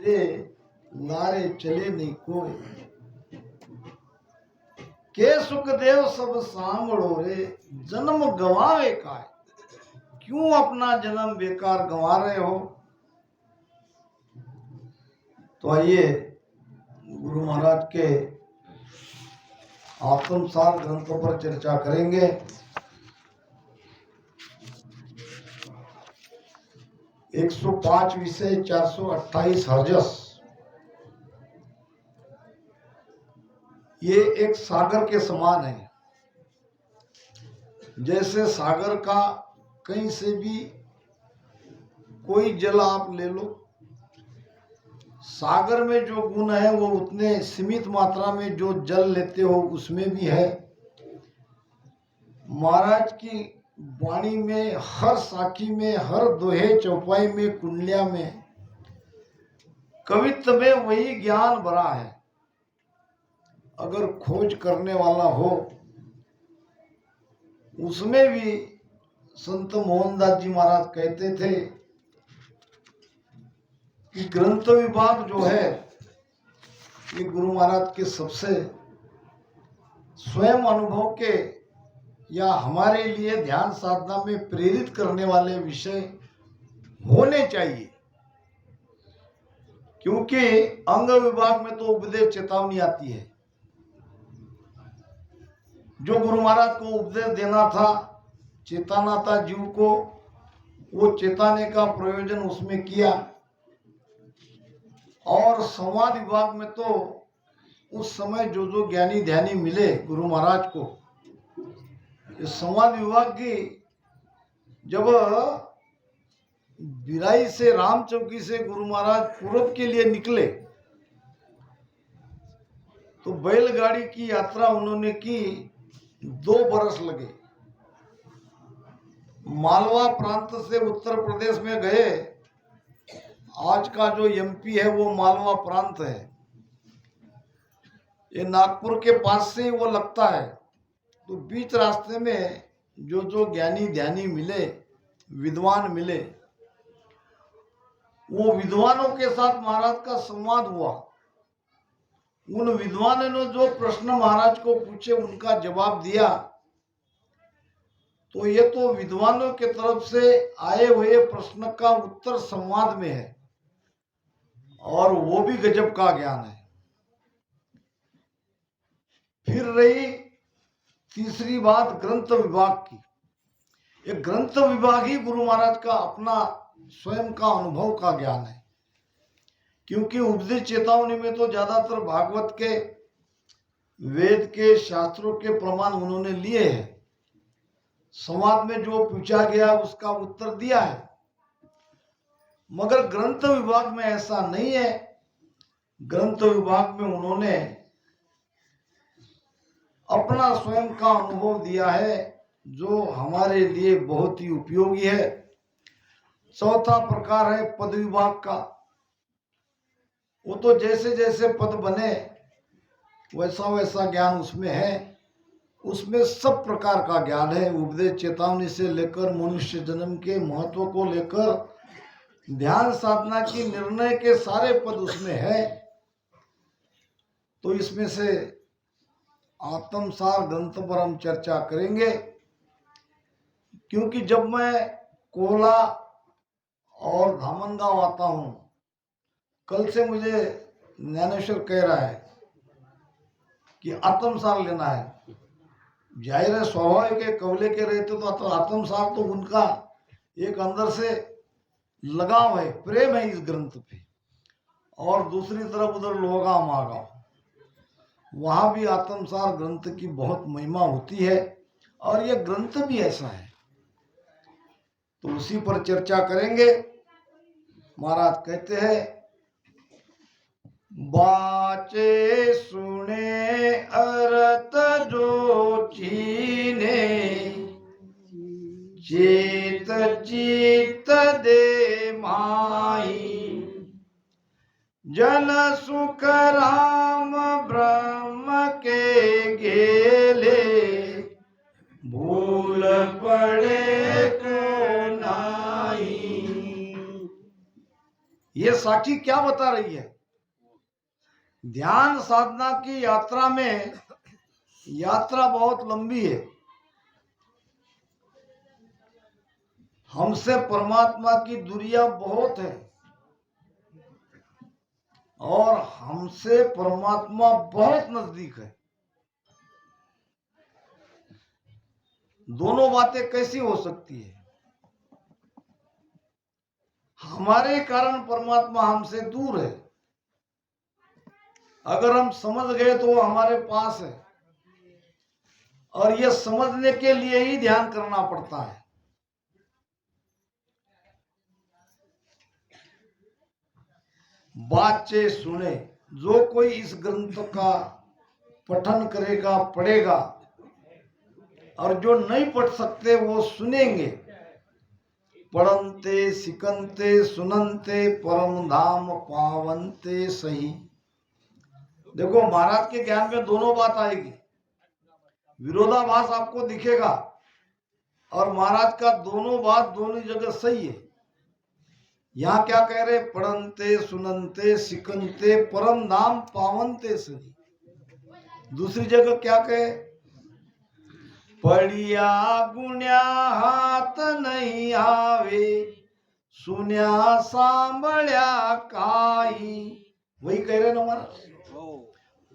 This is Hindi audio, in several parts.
रे लारे चले नहीं कोई, के सुखदेव सब सांभळो रे, जन्म गवावे काय, क्यों अपना जन्म बेकार गंवा रहे हो। तो आइए गुरु महाराज के आत्मसार ग्रंथों पर चर्चा करेंगे। एक 105 विषय 428 हर्जस। ये एक सागर के समान है। जैसे सागर का कहीं से भी कोई जल आप ले लो, सागर में जो गुण है वो उतने सीमित मात्रा में जो जल लेते हो उसमें भी है। महाराज की वाणी में, हर साखी में, हर दोहे चौपाई में, कुंडलिया में, कवित्व में वही ज्ञान भरा है। अगर खोज करने वाला हो, उसमें भी संत मोहनदास जी महाराज कहते थे कि ग्रंथ विभाग जो है ये गुरु महाराज के सबसे स्वयं अनुभव के या हमारे लिए ध्यान साधना में प्रेरित करने वाले विषय होने चाहिए। क्योंकि अंग विभाग में तो उपदेश चेतावनी आती है। जो गुरु महाराज को उपदेश देना था, चेताना था जीव को, वो चेताने का प्रयोजन उसमें किया। और संवाद विभाग में तो उस समय जो जो ज्ञानी ध्यानी मिले गुरु महाराज को, इस संवाद विभाग की जब बिराई से, राम चौकी से गुरु महाराज पूरब के लिए निकले तो बैलगाड़ी की यात्रा उन्होंने की, 2 बरस लगे। मालवा प्रांत से उत्तर प्रदेश में गए। आज का जो एमपी है वो मालवा प्रांत है। ये नागपुर के पास से ही वो लगता है। तो बीच रास्ते में जो जो ज्ञानी ध्यानी मिले, विद्वान मिले, वो विद्वानों के साथ महाराज का संवाद हुआ। उन विद्वानों ने जो प्रश्न महाराज को पूछे उनका जवाब दिया। तो ये तो विद्वानों के तरफ से आए हुए प्रश्न का उत्तर संवाद में है, और वो भी गजब का ज्ञान है। फिर रही तीसरी बात ग्रंथ विभाग की। ये ग्रंथ विभाग ही गुरु महाराज का अपना स्वयं का अनुभव का ज्ञान है। क्योंकि उपदेश चेतावनी में तो ज्यादातर भागवत के, वेद के, शास्त्रों के प्रमाण उन्होंने लिए हैं। संवाद में जो पूछा गया उसका उत्तर दिया है। मगर ग्रंथ विभाग में ऐसा नहीं है। ग्रंथ विभाग में उन्होंने अपना स्वयं का अनुभव दिया है, जो हमारे लिए बहुत ही उपयोगी है। चौथा प्रकार है पद विभाग का। वो तो जैसे जैसे पद बने वैसा वैसा ज्ञान उसमें है। उसमें सब प्रकार का ज्ञान है। उपदेश चेतावनी से लेकर मनुष्य जन्म के महत्व को लेकर ध्यान साधना की निर्णय के सारे पद उसमें है। तो इसमें से आत्मसार ग्रंथ पर हम चर्चा करेंगे। क्योंकि जब मैं कोला और धामनगांव आता हूं, कल से मुझे ज्ञानेश्वर कह रहा है कि आत्मसार लेना है। जाहिर है, स्वाभाविक है, कवले के रहते तो आत्मसार तो उनका एक अंदर से लगाव है, प्रेम है इस ग्रंथ पे। और दूसरी तरफ उधर लोगा मागाव, वहां भी आत्मसार ग्रंथ की बहुत महिमा होती है। और यह ग्रंथ भी ऐसा है। तो उसी पर चर्चा करेंगे। महाराज कहते हैं, बाचे सुने अरत जो चीने, चेत चित दे माई, जन सुख राम ब्रह्म के गेले, भूल पड़े को नाई। ये साखी क्या बता रही है? ध्यान साधना की यात्रा में यात्रा बहुत लंबी है। हमसे परमात्मा की दूरियां बहुत है और हमसे परमात्मा बहुत नजदीक है। दोनों बातें कैसी हो सकती है? हमारे कारण परमात्मा हमसे दूर है। अगर हम समझ गए तो वो हमारे पास है, और ये समझने के लिए ही ध्यान करना पड़ता है। बाचे सुने, जो कोई इस ग्रंथ का पठन करेगा, पढ़ेगा, और जो नहीं पढ़ सकते वो सुनेंगे। पढ़नते सिकनते सुननते परम धाम पावनते सही। देखो, महाराज के ज्ञान में दोनों बात आएगी। विरोधाभास आपको दिखेगा, और महाराज का दोनों बात दोनों जगह सही है। यहाँ क्या कह रहे? पढ़नते सुननते सिकनते परम धाम पावनते सही। दूसरी जगह क्या कहे? पढ़िया गुण्या हाथ नहीं आवे, सुन्या सांभळ्या काई। वही कह रहे ना महाराज,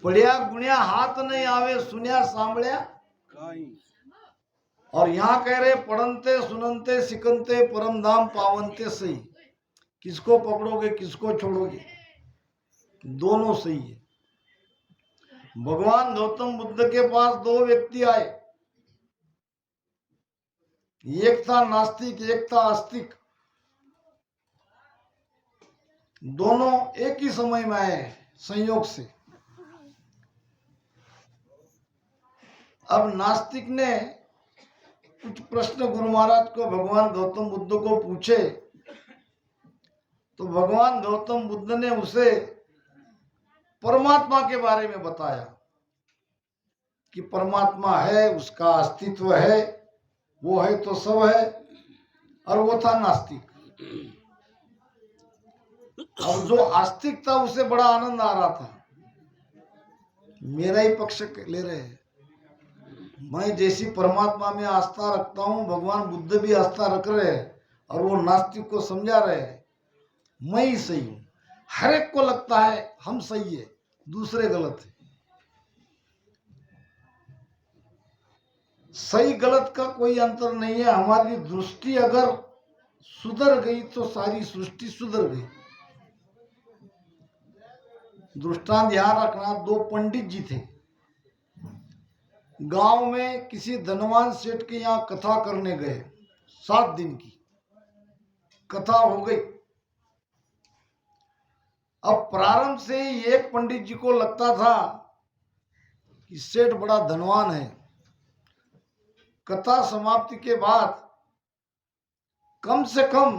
पढ़िया गुण्या हाथ नहीं आवे, सुन्या सांभळ्या काई। और यहाँ कह रहे पढ़नते सुननते सिकनते परम धाम पावनते सही। किसको पकड़ोगे, किसको छोड़ोगे? दोनों सही है। भगवान गौतम बुद्ध के पास दो व्यक्ति आए, एक था नास्तिक, एक था आस्तिक। दोनों एक ही समय में आए संयोग से। अब नास्तिक ने कुछ प्रश्न गुरु महाराज को, भगवान गौतम बुद्ध को पूछे, तो भगवान गौतम बुद्ध ने उसे परमात्मा के बारे में बताया कि परमात्मा है, उसका अस्तित्व है, वो है तो सब है। और वो था नास्तिक। अब जो आस्तिक था उसे बड़ा आनंद आ रहा था, मेरा ही पक्ष ले रहे हैं। मैं जैसी परमात्मा में आस्था रखता हूं, भगवान बुद्ध भी आस्था रख रहे हैं, और वो नास्तिक को समझा रहे हैं मैं ही सही हूं। हर एक को लगता है हम सही है, दूसरे गलत है। सही गलत का कोई अंतर नहीं है। हमारी दृष्टि अगर सुधर गई तो सारी सृष्टि सुधर गई। दृष्टांत ध्यान रखना, दो पंडित जी थे, गांव में किसी धनवान सेठ के यहाँ कथा करने गए। 7 दिन की कथा हो गई। अब प्रारंभ से ही एक पंडित जी को लगता था कि सेठ बड़ा धनवान है। कथा समाप्ति के बाद कम से कम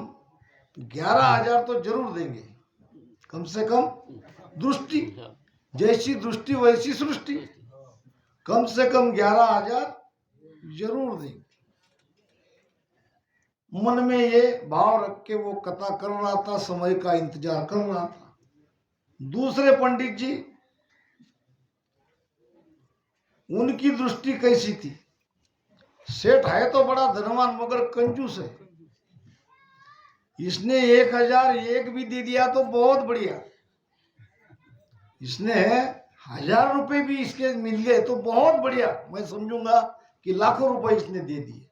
11,000 तो जरूर देंगे, कम से कम। दृष्टि जैसी दृष्टि वैसी सृष्टि, कम से कम 11,000 जरूर देंगे। मन में ये भाव रख के वो कथा कर रहा था, समय का इंतजार कर रहा था। दूसरे पंडित जी, उनकी दृष्टि कैसी थी? सेठ है तो बड़ा धनवान मगर कंजूस है। इसने 1,001 भी दे दिया तो बहुत बढ़िया, इसने 1,000 रुपए भी इसके मिल गए तो बहुत बढ़िया, मैं समझूंगा कि लाखों रुपए इसने दे दिए।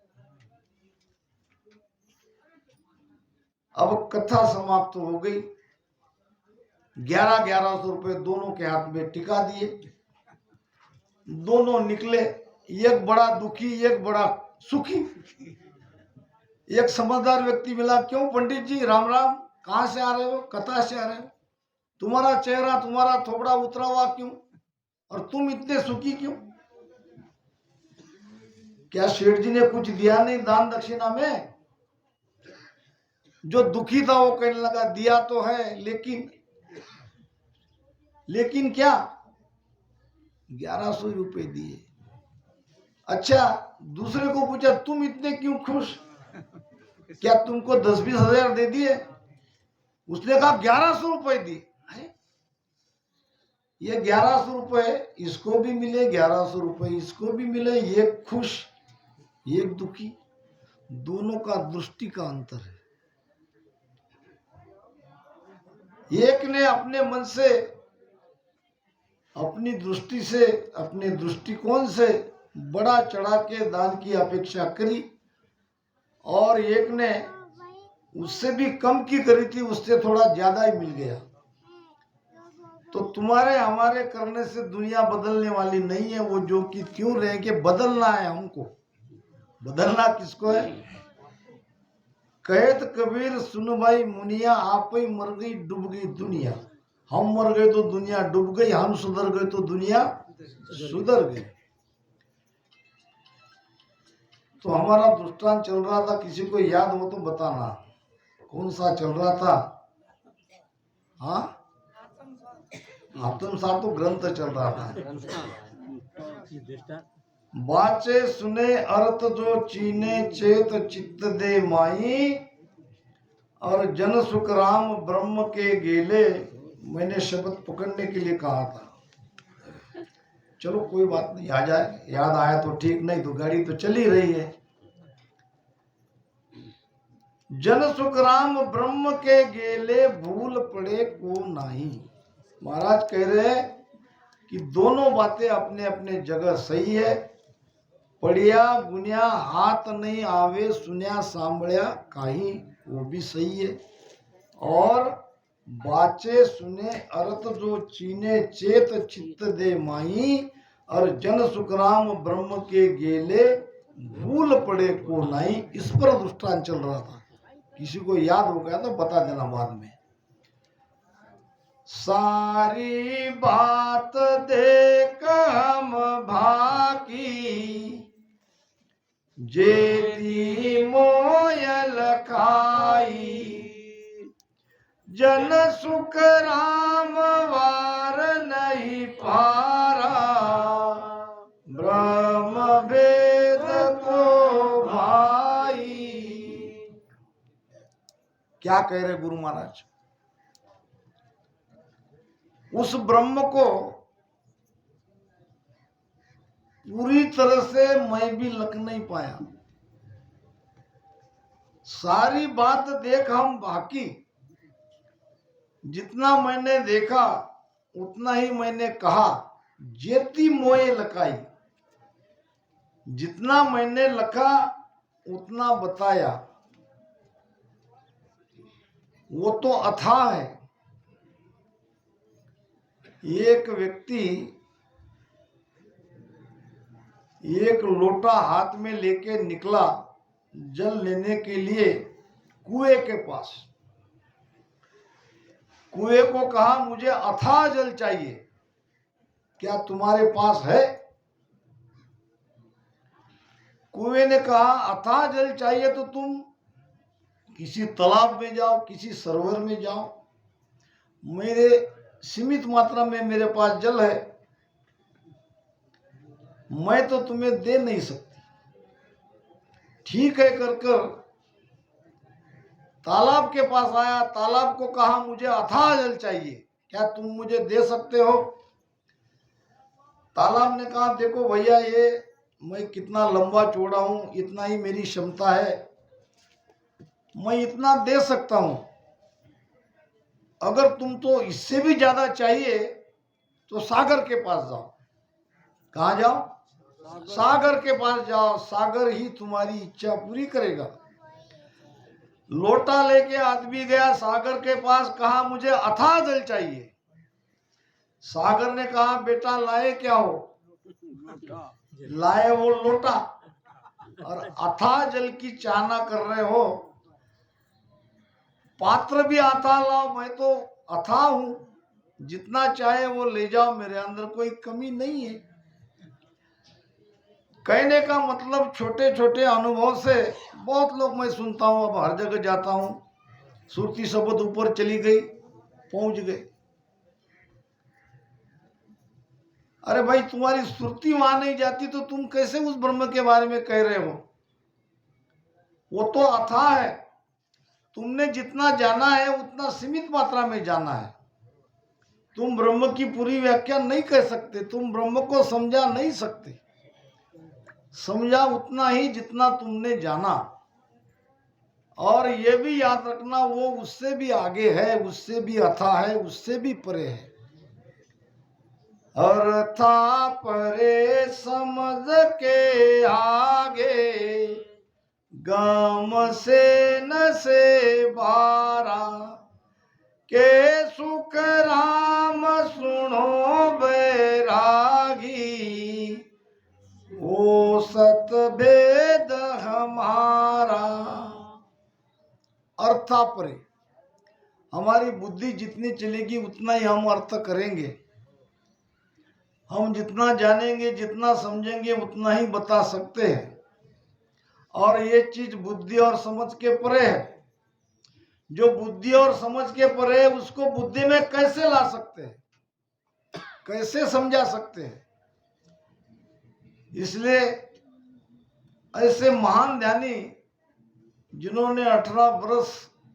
अब कथा समाप्त हो गई। 1100 रुपए दोनों के हाथ में टिका दिए। दोनों निकले, एक बड़ा दुखी, एक बड़ा सुखी। एक समझदार व्यक्ति मिला, क्यों पंडित जी, राम राम, कहां से आ रहे हो? कथा से आ रहे हो। तुम्हारा चेहरा, तुम्हारा थोबड़ा उतरा हुआ क्यों, और तुम इतने सुखी क्यों? क्या सेठ जी ने कुछ दिया नहीं दान दक्षिणा में? जो दुखी था वो कहने लगा, दिया तो है, लेकिन क्या? 1100 रुपए दिए। अच्छा, दूसरे को पूछा, तुम इतने क्यों खुश? क्या तुमको 10-20 हजार दे दिए? उसने कहा 1100 रुपए दी। ये 1100 रुपए इसको भी मिले, 1100 रुपए इसको भी मिले, एक खुश एक दुखी, दोनों का दृष्टि का अंतर है। एक ने अपने मन से, अपनी दृष्टि से, अपने दृष्टिकोण से बड़ा चढ़ा के दान की अपेक्षा करी, और एक ने उससे भी कम की करी थी, उससे थोड़ा ज्यादा ही मिल गया। तो तुम्हारे हमारे करने से दुनिया बदलने वाली नहीं है, वो जो कि क्यों रहे कि बदलना है हमको। बदलना किसको है? कहत कबीर सुन भाई मुनिया, आप ही मर गई डूब गई दुनिया। हम मर गए तो दुनिया डूब गई, हम सुधर गए तो दुनिया सुधर गई। तो हमारा दृष्टांत चल रहा था, किसी को याद हो तो बताना कौन सा चल रहा था? हाँ, आत्मसार तो ग्रंथ चल रहा था। बाचे सुने अर्थ जो चीने चेत चित्त दे माई, और जन सुख राम ब्रह्म के गेले। मैंने शब्द पकड़ने के लिए कहा था, चलो कोई बात नहीं, आ जाए, याद आया तो ठीक, नहीं तो गाड़ी तो चली रही है। जन सुख राम ब्रह्म के गेले, भूल पड़े को नाही। महाराज कह रहे हैं कि दोनों बातें अपने अपने जगह सही है। पढ़िया गुनिया हाथ नहीं आवे, सुनिया सांभळ्या काही, वो भी सही है। और बाचे सुने अर्थ जो चीने चेत चित्त दे माही, और जन सुखराम ब्रह्म के गेले, भूल पड़े को नहीं। इस पर दृष्टांत चल रहा था, किसी को याद हो गया तो बता देना बाद में। सारी बात देख हम भाकी, जेती मोयल खाई। जन सुख राम वार नहीं पारा, ब्रह्म वेद को भाई। क्या कह रहे गुरु महाराज? उस ब्रह्म को पूरी तरह से मैं भी लग नहीं पाया। सारी बात देख हम बाकी, जितना मैंने देखा उतना ही मैंने कहा। जेती मोए लकाई, जितना मैंने लखा उतना बताया। वो तो अथाह है। एक व्यक्ति एक लोटा हाथ में लेके निकला जल लेने के लिए कुएं के पास। कुएं को कहा मुझे अथाह जल चाहिए, क्या तुम्हारे पास है? कुएं ने कहा अथाह जल चाहिए तो तुम किसी तालाब में जाओ, किसी सरोवर में जाओ, मेरे सीमित मात्रा में मेरे पास जल है, मैं तो तुम्हें दे नहीं सकती। ठीक है कर कर तालाब के पास आया। तालाब को कहा मुझे अथाह जल चाहिए, क्या तुम मुझे दे सकते हो? तालाब ने कहा देखो भैया, ये मैं कितना लंबा चौड़ा हूं, इतना ही मेरी क्षमता है, मैं इतना दे सकता हूं। अगर तुम तो इससे भी ज्यादा चाहिए तो सागर के पास जाओ। कहां जाओ? सागर के पास जाओ, सागर ही तुम्हारी इच्छा पूरी करेगा। लोटा लेके आदमी गया सागर के पास, कहा मुझे अथाह जल चाहिए। सागर ने कहा बेटा लाए क्या हो? लाए वो लोटा, और अथाह जल की चाहना कर रहे हो। पात्र भी अथाह लाओ, मैं तो अथाह हूं, जितना चाहे वो ले जाओ, मेरे अंदर कोई कमी नहीं है। कहने का मतलब छोटे छोटे अनुभव से बहुत लोग मैं सुनता हूं, अब हर जगह जाता हूं, सुरती शब्द ऊपर चली गई, पहुंच गए। अरे भाई, तुम्हारी सुरती वहां नहीं जाती तो तुम कैसे उस ब्रह्म के बारे में कह रहे हो? वो तो अथाह है। तुमने जितना जाना है उतना सीमित मात्रा में जाना है। तुम ब्रह्म की पूरी व्याख्या नहीं कर सकते, तुम ब्रह्म को समझा नहीं सकते। समझा उतना ही जितना तुमने जाना। और ये भी याद रखना, वो उससे भी आगे है, उससे भी अथाह है, उससे भी परे है। और था परे समझ के आगे, गम से न से बारा, के सुख राम सुनो बैरागी, ओ सत भेद हमारा। अर्थापरे, हमारी बुद्धि जितनी चलेगी उतना ही हम अर्थ करेंगे। हम जितना जानेंगे, जितना समझेंगे, उतना ही बता सकते हैं। और ये चीज बुद्धि और समझ के परे है। जो बुद्धि और समझ के परे है उसको बुद्धि में कैसे ला सकते हैं, कैसे समझा सकते हैं। इसलिए ऐसे महान ध्यानी जिन्होंने 18 वर्ष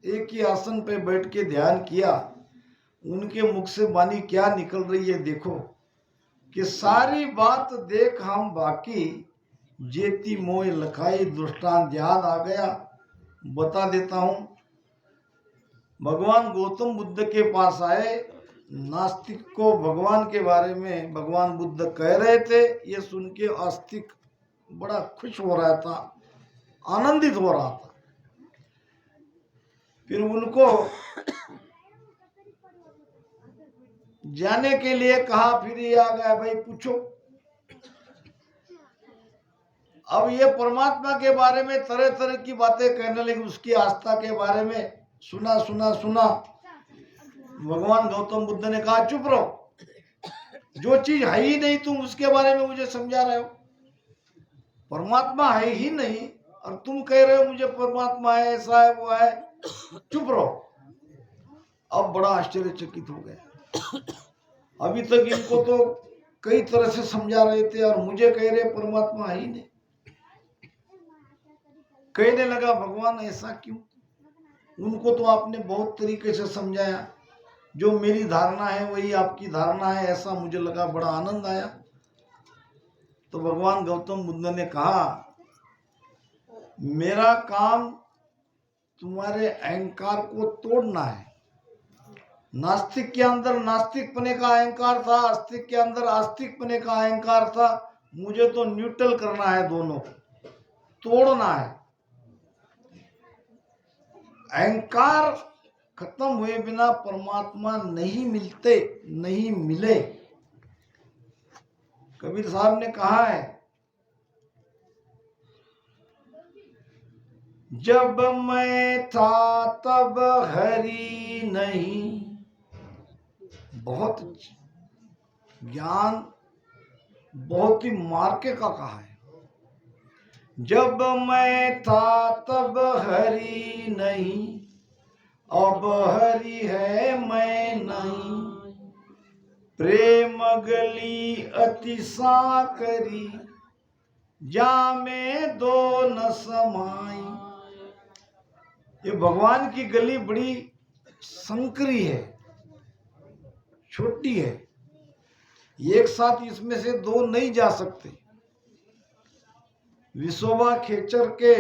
एक ही आसन पे बैठ के ध्यान किया, उनके मुख से वाणी क्या निकल रही है देखो, कि सारी बात देख हम बाकी, जेती मोह लखाई दृष्टांत याद आ गया। बता देता हूं। भगवान गौतम बुद्ध के पास आए, नास्तिक को भगवान के बारे में भगवान बुद्ध कह रहे थे। ये सुन के आस्तिक बड़ा खुश हो रहा था, आनंदित हो रहा था। फिर उनको जाने के लिए कहा, फिर ये आ गया, भाई पूछो। अब ये परमात्मा के बारे में तरह तरह की बातें कहने लगे, उसकी आस्था के बारे में सुना सुना सुना। भगवान गौतम बुद्ध ने कहा, चुप रहो, जो चीज है ही नहीं तुम उसके बारे में मुझे समझा रहे हो। परमात्मा है ही नहीं और तुम कह रहे हो मुझे परमात्मा है, ऐसा है, वो है। चुप रहो। अब बड़ा आश्चर्यचकित हो गया। अभी तक इनको तो कई तरह से समझा रहे थे और मुझे कह रहे परमात्मा है ही नहीं। कहने लगा, भगवान ऐसा क्यों? उनको तो आपने बहुत तरीके से समझाया, जो मेरी धारणा है वही आपकी धारणा है, ऐसा मुझे लगा। बड़ा आनंद आया। तो भगवान गौतम बुद्ध ने कहा, मेरा काम तुम्हारे अहंकार को तोड़ना है। नास्तिक के अंदर नास्तिक पने का अहंकार था, आस्तिक के अंदर आस्तिक पने का अहंकार था। मुझे तो न्यूट्रल करना है, दोनों को तोड़ना है। अहंकार खत्म हुए बिना परमात्मा नहीं मिलते, नहीं मिले। कबीर साहब ने कहा है, जब मैं था तब हरि नहीं। बहुत ज्ञान, बहुत ही मार्के का कहा है। जब मैं था तब हरि नहीं, अब हरि है मैं नहीं। प्रेम गली अति साकरी, जामे दो न समाई। ये भगवान की गली बड़ी संकरी है, छोटी है। एक साथ इसमें से दो नहीं जा सकते। विसोबा खेचर के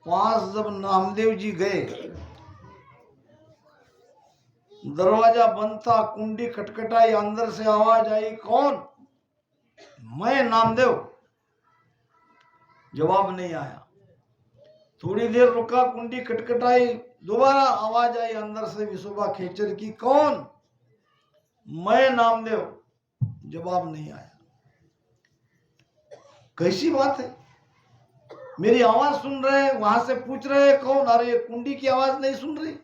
पास जब नामदेव जी गए, दरवाजा बंद था, कुंडी खटखटाई, अंदर से आवाज आई, कौन? मैं नामदेव। जवाब नहीं आया। थोड़ी देर रुका, कुंडी खटखटाई, दोबारा आवाज आई अंदर से विसोबा खेचर की, कौन? मैं नामदेव। जवाब नहीं आया। कैसी बात है? मेरी आवाज सुन रहे हैं, वहां से पूछ रहे हैं कौन? अरे कुंडी की आवाज नहीं सुन रही।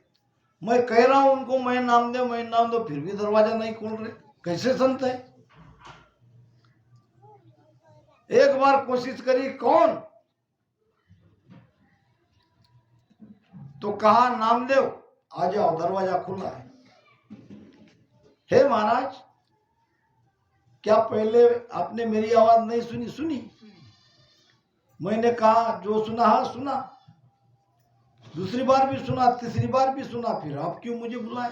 मैं कह रहा हूं उनको मैं नामदेव, मैं नामदेव, फिर भी दरवाजा नहीं खोल रहे। कैसे संत है? एक बार कोशिश करी, कौन? तो कहा नामदेव आ जाओ, दरवाजा खुला है। हे महाराज, क्या पहले आपने मेरी आवाज नहीं सुनी? सुनी। मैंने कहा जो सुना हाँ सुना। दूसरी बार भी सुना, तीसरी बार भी सुना, फिर आप क्यों मुझे बुलाए?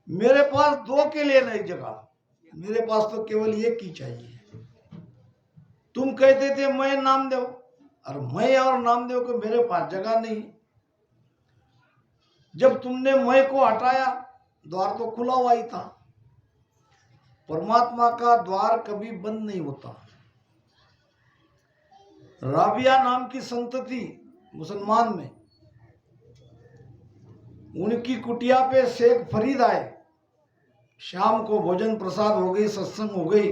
मेरे पास दो के लिए नहीं जगह, मेरे पास तो केवल एक ही चाहिए। तुम कहते थे मैं नामदेव, और मैं और नामदेव को मेरे पास जगह नहीं। जब तुमने मैं को हटाया, द्वार तो खुला हुआ ही था। परमात्मा का द्वार कभी बंद नहीं होता। राबिया नाम की संतति मुसलमान में, उनकी कुटिया पे शेख फरीद आए। शाम को भोजन प्रसाद हो गई, सत्संग हो गई।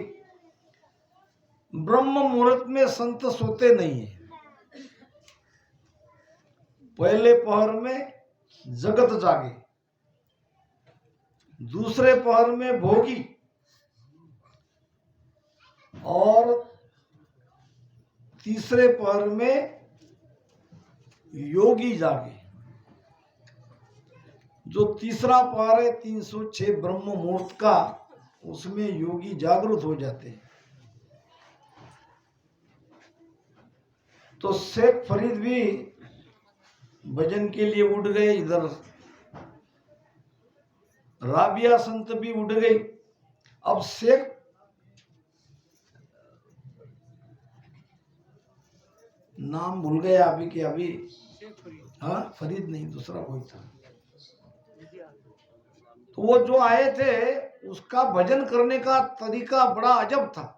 ब्रह्म मुहूर्त में संत सोते नहीं है। पहले पहर में जगत जागे, दूसरे पहर में भोगी, और तीसरे पहर में योगी जागे। जो तीसरा पहर है 306 ब्रह्म मुहूर्त का, उसमें योगी जागृत हो जाते हैं। तो शेख फरीद भी भजन के लिए उठ गए, इधर राबिया संत भी उठ गई। अब शेख नाम भूल गए अभी के अभी, हाँ फरीद नहीं, दूसरा कोई था। तो वो जो आए थे, उसका भजन करने का तरीका बड़ा अजब था।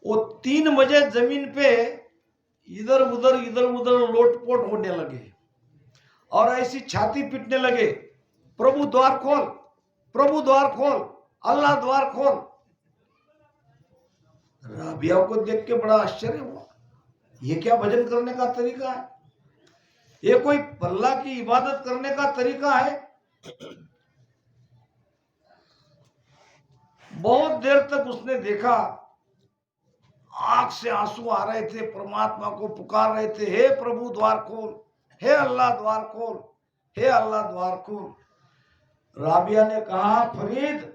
वो 3 बजे जमीन पे इधर उधर लोटपोट होने लगे और ऐसी छाती पीटने लगे, प्रभु द्वार खोल, प्रभु द्वार खोल, अल्लाह द्वार खोल। राबिया को देख के बड़ा आश्चर्य हुआ, ये क्या भजन करने का तरीका है? ये कोई अल्लाह की इबादत करने का तरीका है? बहुत देर तक उसने देखा, आंख से आंसू आ रहे थे, परमात्मा को पुकार रहे थे, हे प्रभु द्वार खोल, हे अल्लाह द्वार खोल, हे अल्लाह द्वार खोल। राबिया ने कहा, फरीद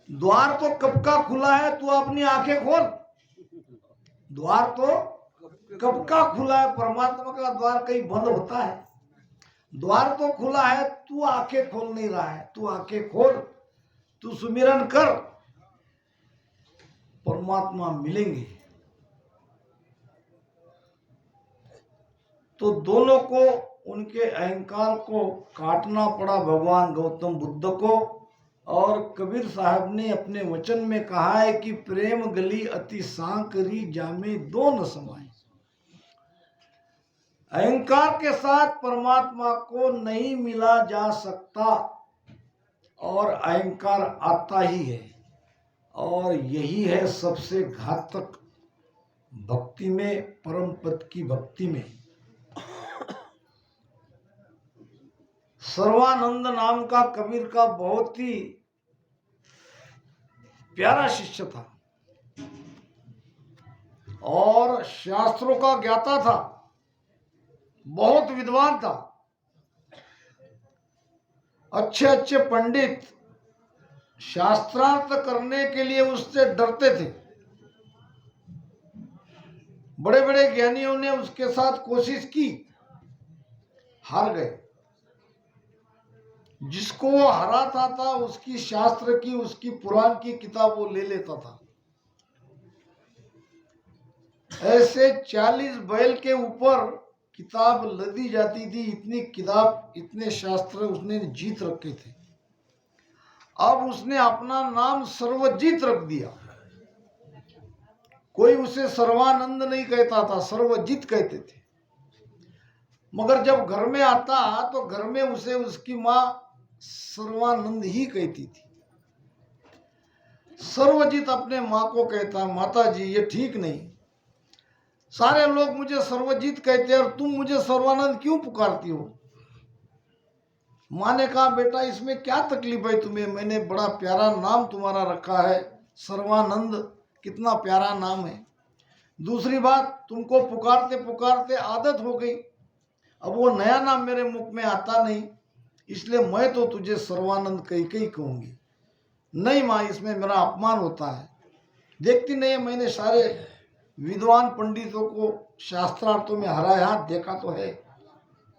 द्वार तो कब का खुला है, तू अपनी आंखें खोल। द्वार तो कब का खुला है, परमात्मा का द्वार कहीं बंद होता है? द्वार तो खुला है, तू आंखें खोल नहीं रहा है। तू आंखें खोल, तू सुमिरन कर, परमात्मा मिलेंगे। तो दोनों को, उनके अहंकार को काटना पड़ा भगवान गौतम बुद्ध को। और कबीर साहब ने अपने वचन में कहा है कि प्रेम गली अति सांकरी, जामे दो न समाए। अहंकार के साथ परमात्मा को नहीं मिला जा सकता, और अहंकार आता ही है। और यही है सबसे घातक भक्ति में, परम पद की भक्ति में। सर्वानंद नाम का कबीर का बहुत ही प्यारा शिष्य था और शास्त्रों का ज्ञाता था, बहुत विद्वान था। अच्छे अच्छे पंडित शास्त्रार्थ करने के लिए उससे डरते थे। बड़े बड़े ज्ञानियों ने उसके साथ कोशिश की, हार गए। जिसको वो हराता था, उसकी शास्त्र की, उसकी पुराण की किताब वो ले लेता था। ऐसे 40 बैल के ऊपर किताब लदी जाती थी, इतनी किताब, इतने शास्त्र उसने जीत रखे थे। अब उसने अपना नाम सर्वजीत रख दिया। कोई उसे सर्वानंद नहीं कहता था, सर्वजीत कहते थे। मगर जब घर में आता तो घर में उसे उसकी माँ सर्वानंद ही कहती थी। सर्वजीत अपने माँ को कहता, माता जी ये ठीक नहीं, सारे लोग मुझे सर्वजीत कहते हैं और तुम मुझे सर्वानंद क्यों पुकारती हो? माँ ने कहा, बेटा इसमें क्या तकलीफ है तुम्हें, मैंने बड़ा प्यारा नाम तुम्हारा रखा है, सर्वानंद, कितना प्यारा नाम है। दूसरी बात, तुमको पुकारते पुकारते आदत हो गई, अब वो नया नाम मेरे मुख में आता नहीं, इसलिए मैं तो तुझे सर्वानंद कह के ही कहूंगी। नहीं माँ, इसमें मेरा अपमान होता है। देखती नहीं है मैंने सारे विद्वान पंडितों को शास्त्रार्थों में हराया देखा तो है,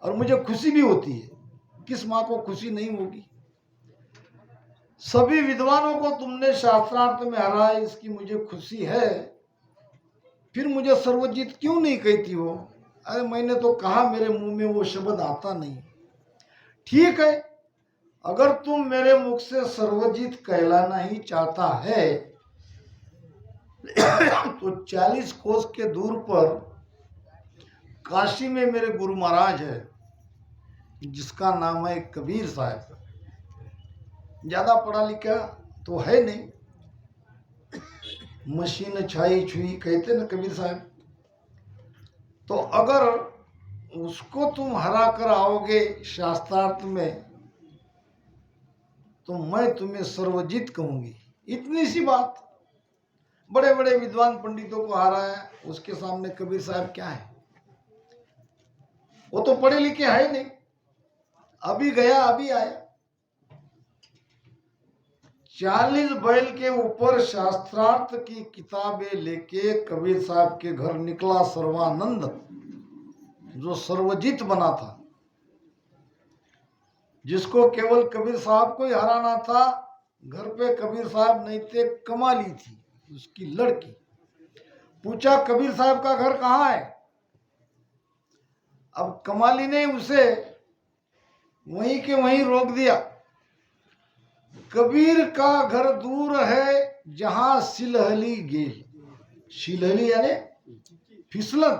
और मुझे खुशी भी होती है। किस माँ को खुशी नहीं होगी? सभी विद्वानों को तुमने शास्त्रार्थ में हराया, इसकी मुझे खुशी है। फिर मुझे सर्वजीत क्यों नहीं कहती हो? अरे मैंने तो कहा मेरे मुंह में वो शब्द आता नहीं। ठीक है, अगर तुम मेरे मुख से सर्वजीत कहलाना ही चाहता है तो 40 कोस के दूर पर काशी में मेरे गुरु महाराज है, जिसका नाम है कबीर साहब। ज्यादा पढ़ा लिखा तो है नहीं, मशीन छाई छुई कहते ना कबीर साहब। तो अगर उसको तुम हरा कर आओगे शास्त्रार्थ में तो मैं तुम्हें सर्वजीत कहूंगी। इतनी सी बात। बड़े बड़े विद्वान पंडितों को हारा है, उसके सामने कबीर साहब क्या है? वो तो पढ़े लिखे है नहीं, अभी गया अभी आया। 40 बैल के ऊपर शास्त्रार्थ की किताबें लेके कबीर साहब के घर निकला सर्वानंद, जो सर्वजीत बना था, जिसको केवल कबीर साहब को ही हराना था। घर पे कबीर साहब नहीं थे, कमाली थी उसकी लड़की। पूछा कबीर साहब का घर कहाँ है? अब कमाली ने उसे वहीं के वहीं रोक दिया। कबीर का घर दूर है जहां सिलहली गेल। सिलहली यानी फिसलन,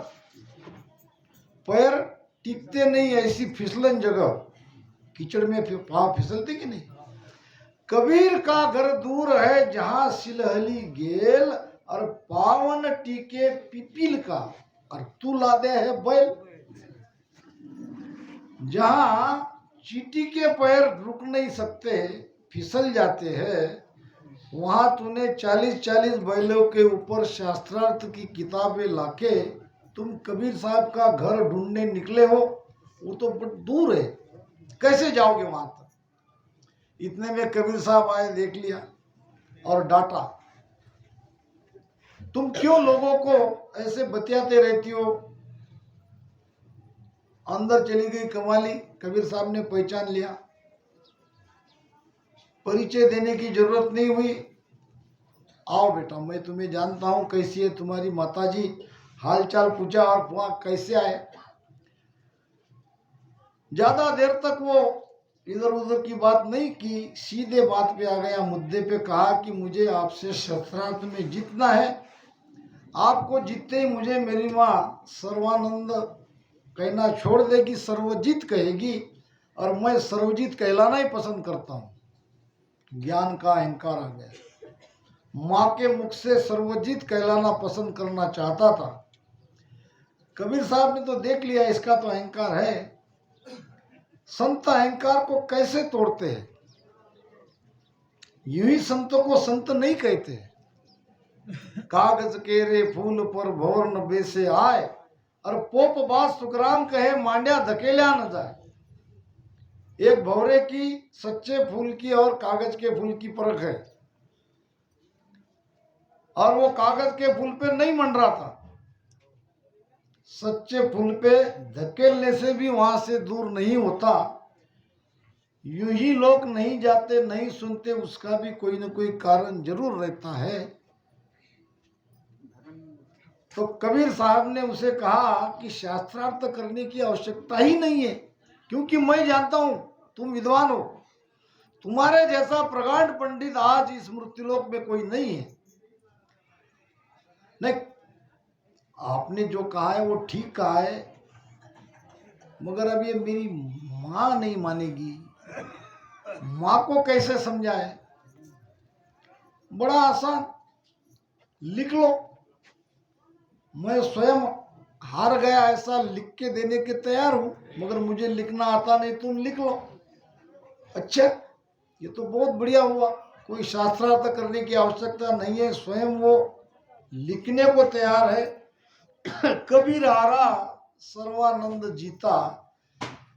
पैर टिकते नहीं, ऐसी फिसलन जगह, कीचड़ में पांव फिसलते कि नहीं। कबीर का घर दूर है जहां सिलहली गेल, और पावन टीके पिपील का, और तू लादे है बैल। जहां चींटी के पैर रुक नहीं सकते, फिसल जाते हैं, वहां तूने 40-40 बैलों के ऊपर शास्त्रार्थ की किताबें लाके तुम कबीर साहब का घर ढूंढने निकले हो। वो तो दूर है, कैसे जाओगे वहां तक? इतने में कबीर साहब आए, देख लिया और डांटा, तुम क्यों लोगों को ऐसे बतियाते रहती हो? अंदर चली गई कमाली, कबीर साहब ने पहचान लिया। परिचय देने की जरूरत नहीं हुई। आओ बेटा, मैं तुम्हें जानता हूं, कैसी है तुम्हारी माताजी? हालचाल पूछा और वहां कैसे आए। ज्यादा देर तक वो इधर उधर की बात नहीं की, सीधे बात पे आ गया, मुद्दे पे। कहा कि मुझे आपसे शास्त्रार्थ में जीतना है। आपको जीतते ही मुझे मेरी माँ सर्वानंद कहना छोड़ देगी, सर्वजीत कहेगी, और मैं सर्वजीत कहलाना ही पसंद करता हूँ। ज्ञान का अहंकार आ गया। माँ के मुख से सर्वजीत कहलाना पसंद करना चाहता था। कबीर साहब ने तो देख लिया इसका तो अहंकार है। संत अहंकार को कैसे तोड़ते हैं? यूं ही संतों को संत नहीं कहते। कागज के रे फूल पर भौर न बेसे आए, और पोप बास सुखराम कहे मांड्या धकेल्या न जाए। एक भौरे की, सच्चे फूल की और कागज के फूल की परख है, और वो कागज के फूल पे नहीं मंडरा था। सच्चे फूल पे धकेलने से भी वहां से दूर नहीं होता। यूं ही लोग नहीं जाते, नहीं सुनते, उसका भी कोई ना कोई कारण जरूर रहता है। तो कबीर साहब ने उसे कहा कि शास्त्रार्थ करने की आवश्यकता ही नहीं है, क्योंकि मैं जानता हूं तुम विद्वान हो। तुम्हारे जैसा प्रगाढ़ पंडित आज इस मृत्युलोक में कोई नहीं है। नहीं, आपने जो कहा है वो ठीक कहा है, मगर अब ये मेरी माँ नहीं मानेगी। माँ को कैसे समझाए? बड़ा आसान, लिख लो। मैं स्वयं हार गया ऐसा लिख के देने के तैयार हूं, मगर मुझे लिखना आता नहीं, तुम लिख लो। अच्छा, ये तो बहुत बढ़िया हुआ, कोई शास्त्रार्थ करने की आवश्यकता नहीं है, स्वयं वो लिखने को तैयार है। कबीर हारा सर्वानंद जीता,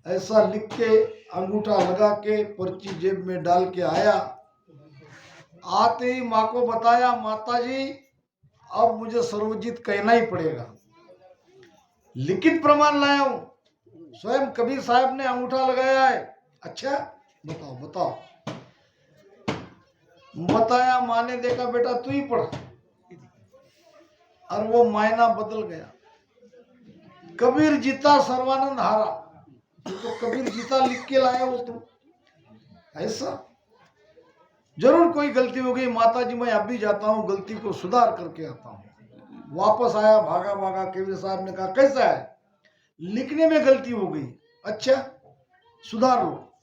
ऐसा लिख के अंगूठा लगा के पर्ची जेब में डाल के आया। आते ही माँ को बताया, माता जी अब मुझे सर्वजित कहना ही पड़ेगा। लिखित प्रमाण लाया हूं, स्वयं कबीर साहब ने अंगूठा लगाया है। अच्छा बताओ बताओ। बताया, माँ ने देखा बेटा तू ही पढ़, और वो मायना बदल गया। कबीर जीता सर्वानंद हारा, तो कबीर जीता लिख के लाया वो तुम। ऐसा जरूर कोई गलती हो गई माता जी, मैं अब भी जाता हूँ गलती को सुधार करके आता हूँ। वापस आया भागा भागा, कबीर साहब ने कहा कैसा है? लिखने में गलती हो गई। अच्छा सुधार लो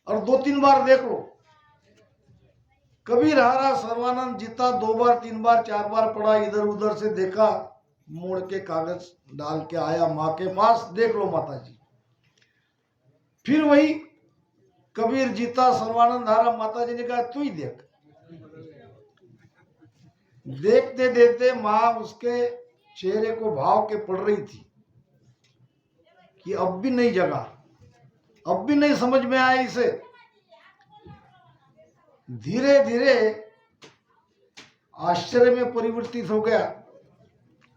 और 2-3 बार देख लो। कबीर हारा सर्वानंद जीता, 2 बार 3 बार 4 बार पढ़ा, इधर उधर से देखा, मोड़ के कागज डाल के आया माँ के पास, देख लो माता जी। फिर वही कबीर जीता सर्वानंद हारा, माता जी ने कहा तू ही देख। देखते देखते माँ उसके चेहरे को भाव के पढ़ रही थी कि अब भी नहीं जगा, अब भी नहीं समझ में आया इसे। धीरे धीरे आश्चर्य में परिवर्तित हो गया।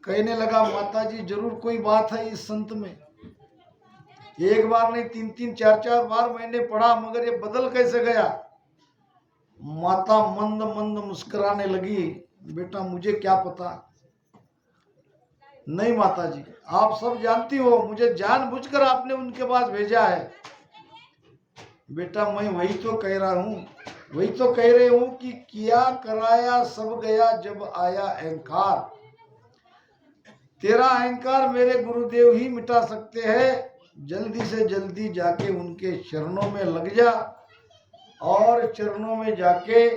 कहने लगा माता जी जरूर कोई बात है इस संत में, एक बार नहीं 3-3 4-4 बार मैंने पढ़ा, मगर ये बदल कैसे गया? माता मंद मंद मुस्कुराने लगी, बेटा मुझे क्या पता। नहीं माता जी, आप सब जानती हो, मुझे जानबूझकर आपने उनके पास भेजा है। बेटा मैं वही तो कह रहा हूँ, वही तो कह रही हूँ कि किया कराया सब गया जब आया अहंकार। तेरा अहंकार मेरे गुरुदेव ही मिटा सकते हैं। जल्दी से जल्दी जाके उनके चरणों में लग जा, और चरणों में जाके